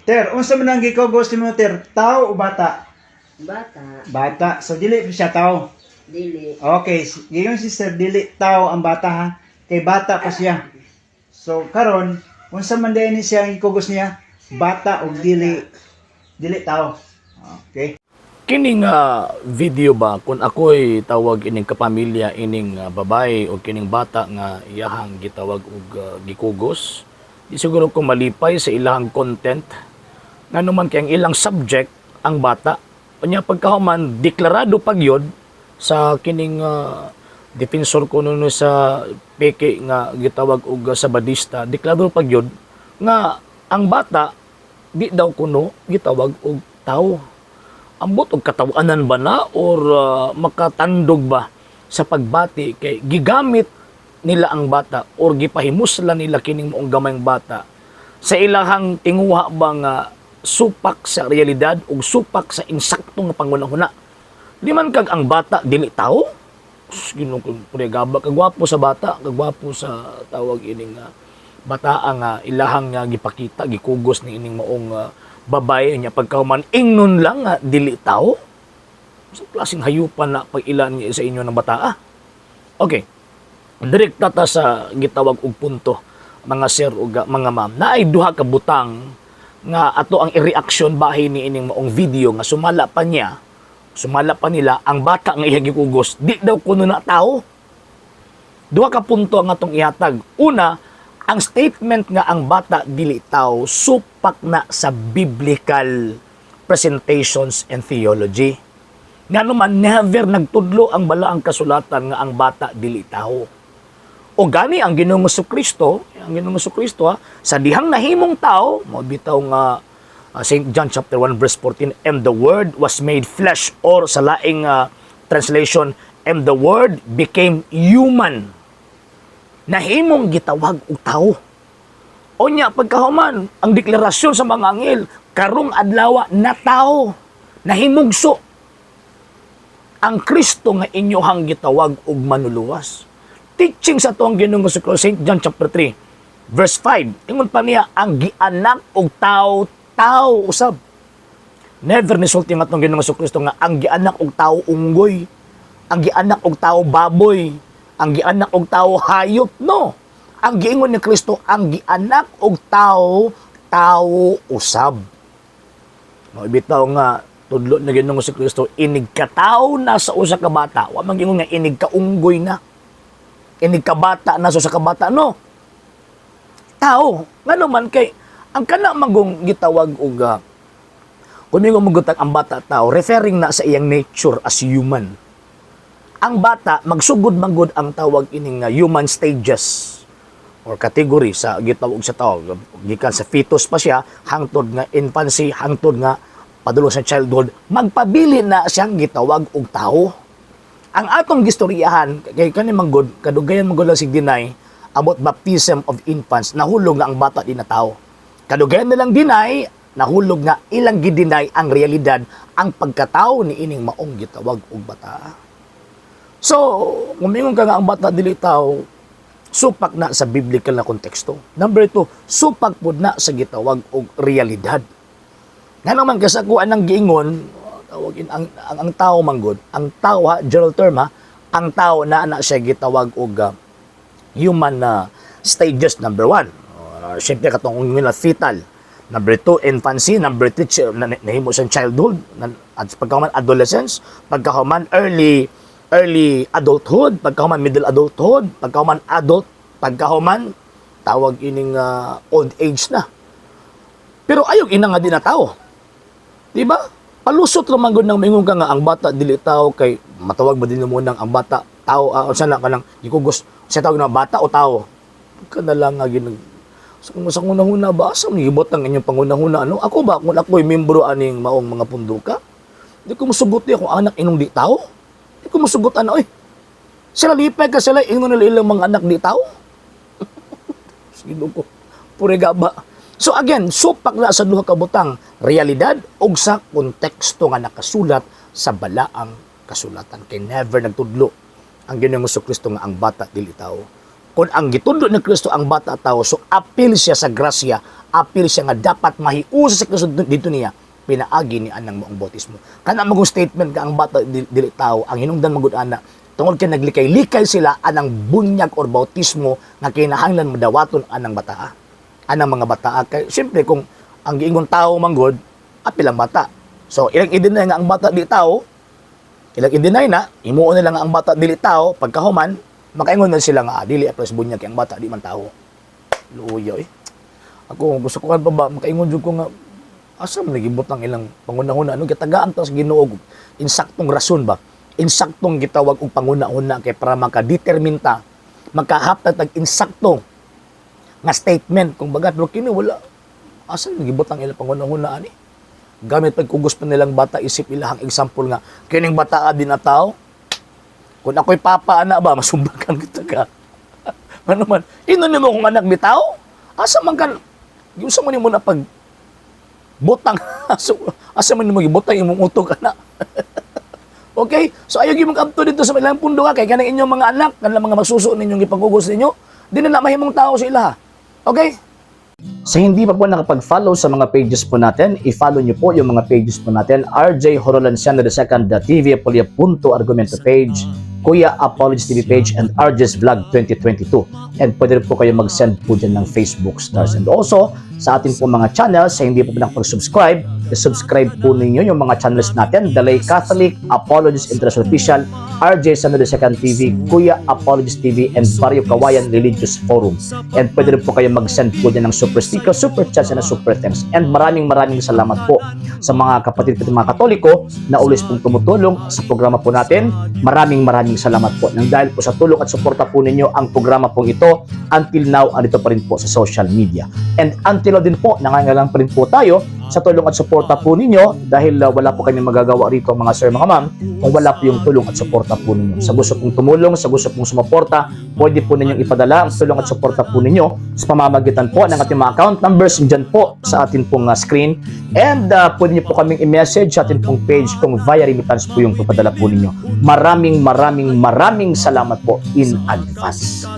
Ter, unsa man ang gikugos nimo ter? Tao o bata? Bata, Bata. So dili siya tao. dili. Okay, yung sister dili tao ang bata ha. Kay bata pa siya. So karon, unsa man din siya ang gikugos niya? Bata o dili tao. Okay. Kining video ba kung ako'y tawag ining kapamilya ining babae o kining bata nga iyahang gitawag og gikugos, di siguro ko malipay sa ilahang content nga naman kay ang ilang subject ang bata. Unya pagkahuman deklarado pagyod sa kining defensor ko nuno sa peke nga gitawag og sabadista, deklarado pagyod nga ang bata di daw kuno gitawag og tao. Ambot og katawanan ba na or makatandog ba sa pagbati kay gigamit nila ang bata or gipahimuslan nila kining maong gamayng bata sa ilahang tinguha ba nga supak sa realidad o supak sa insakto nga pangunahuna. Di man kag ang bata dili tao. Ginoo gaba kagwapo sa bata, kagwapo sa tawag ining bata nga ilahang nga gipakita gikugos ni ining maong babae niya pagkahuman ingnon lang nga dili tao. Sa klaseng hayupan na pag ilan niya sa inyo ng bata. Okay. Direkta ta sa gitawag og punto mga sir ug mga ma'am. Naay duha ka butang nga ato ang i-reaction bahin ni ining maong video nga sumala pa nila ang bata nga iyang gikugos di daw kuno na tao. Duha ka punto ang atong ihatag. Una, ang statement nga ang bata dili tao supak na sa biblical presentations and theology. Nga naman never nagtudlo ang balaang kasulatan nga ang bata dili tao. O gani ang Ginoong Jesucristo, sa dihang nahimong tao, mo bitaw nga St. John chapter 1 verse 14, and the word was made flesh, or sa laing translation, and the word became human. Nahimong gitawag og tao. Onya pagkahuman ang deklarasyon sa mga anghel karong adlaw na tao nahimugso ang Kristo nga inyohang gitawag og manuluwas. Teaching sa tuong Ginoong Jesucristo, St. John chapter 3 verse 5, ingon pa niya ang gianak og tao usab. Never nisulti nga tuong Ginoong Jesucristo nga ang gianak og tao unggoy, ang gianak og tao baboy, ang gianak og tao hayop. No. Ang giingon ni Kristo, ang gianak og tao usab. Bitaw nga tudlo na Ginoong si Kristo, inig katao na sa usa ka bata. Wa man gingon nga inig kaunggoy na. Inig ka bata na sa usa ka bata, no. Tao. Ngano man kay ang kana magong gitawag og kung mo gutag ang bata tao, referring na sa iyang nature as human. Ang bata, magsugod manggod ang tawag ining human stages or category sa gitawag sa tao. Gikan sa fetus pa siya, hangtod nga infancy, hangtod nga padulong sa childhood, magpabili na siyang gitawag og tao. Ang atong gistoryahan, kay kani manggod, kadugayan manggod lang sig deny about baptism of infants, nahulog nga ang bata di na tao. Kadugayan nilang deny, nahulog nga ilang gidinay ang realidad, ang pagkatao ni ining maong gitawag og bata. So, kumingon ka nga ang bata dili tao, supak na sa biblical na konteksto. Number 2, supak po na sa gitawag og realidad. Nga naman kasakuan ng giingon, tawagin ang tao manggod, ang tao ha, general term ha, ang tao na siya gitawag og human stages. Number 1, siyempre katong na fetal. Number 2, infancy. Number 3, nahimo siyang childhood, at pagkahuman adolescence, pagkahuman early adulthood, pagkahuman middle adulthood, pagkahuman adult, pagkahuman tawag ining old age na. Pero ayog ina nga din na tao. Di ba? Palusot ra man gud nang mingon ka nga ang bata dili tao kay matawag ba din mo nang ang bata tao unsa na kanang gikugos sa tawag na bata o tao. Kana lang nga ginag sa unang-una ba sa nihibot ang inyong pangunahuna ano? Ako ba kung ako'y membro aning maong mga punduka? Di ko musugot akong anak inong di tao. Di ko masugot oy. Sila lipay ka sila, ingon nila ilang mga anak di tao. Sige ko, purega ba? So again, supak na sa duha ka butang, realidad o sa konteksto nga nakasulat sa balaang kasulatan. Kay never nagtudlo ang Ginoong Jesucristo nga ang bata dili tao. kung ang gitundo ni Kristo ang bata tao, so apil siya sa grasya, apil siya nga dapat mahiusa sa Kristo dito niya, pinaagi ni anang moong bautismo. Kana magong statement ka ang bata dili tao, ang hinungdan magud ana, tungod kay naglikay-likay sila anang bunyag or bautismo nga kinahanglan madawaton anang bataa. Anang mga bataa kay siyempre kung ang giingon tao manggod, apil ang bata. So ilang i-deny nga ang bata dili tao, ilang i-deny na, imuon nila nga ang bata dili tao, pagkahuman, makaingon na sila nga, dili apres bunyag kay ang bata di man tao. Luyo eh. Ako gusto ko pa ba makaingon jud ko nga asa man nagibot ang ilang panguna-una ano gitagaan ta sa Ginoo insaktong rason ba? Insaktong gitawag og panguna-una kay para makadetermine ta, makahaptag tag insakto nga statement kung bagat pero kini wala asa nagibot ang ilang panguna-una ani. Gamit pagkugos pa nilang bata isip ilahang example nga kining bataa din na tao. Kung ako'y papa ana ba masumbakan kita ka. Ano man, ino nimo kung anak bitaw? Asa man kan yung sa man mo na pag butang asa man nimo gibutang imong utok ana. Okay? So ayaw gyud mag-abto dito sa ilang pundo kay kanang inyong mga anak, kanang mga magsuso ninyong ipangugos ninyo, di na mahimong tao sa ila. Okay? Sa hindi pa po nakapag-follow sa mga pages po natin, i-follow nyo po yung mga pages po natin, RJ Horolanciano II, TV Apolia Punto Argumento page, Kuya Apologies TV page, and RJ's Vlog 2022. And pwede rin po kayo mag-send po dyan ng Facebook stars. And also, sa ating po mga channels, sa hindi po nakapag-subscribe, subscribe po ninyo yung mga channels natin, Dalay Catholic, Apologies International Official, RJ Sano II TV, Kuya Apologies TV, and Barrio Kawayan Religious Forum. And pwede rin po kayo mag-send po dyan ng super sticker, super chats, and super thanks. And maraming salamat po sa mga kapatid ko mga Katoliko na always pong tumutulong sa programa po natin. Maraming salamat po. Nang dahil po sa tulong at suporta po ninyo, ang programa pong ito, until now, andito pa rin po sa social media. And until now din po, nangangailangan pa rin po tayo sa tulong at suporta po ninyo dahil wala po kami magagawa rito mga sir, mga ma'am, kung wala po yung tulong at suporta po ninyo. Sa gusto pong tumulong, sa gusto pong sumuporta, pwede po ninyong ipadala ang tulong at suporta po ninyo sa pamamagitan po ng ating mga account numbers dyan po sa ating pong screen. And pwede niyo po kaming i-message sa ating pong page kung via remittance po yung papadala po ninyo. Maraming salamat po in advance.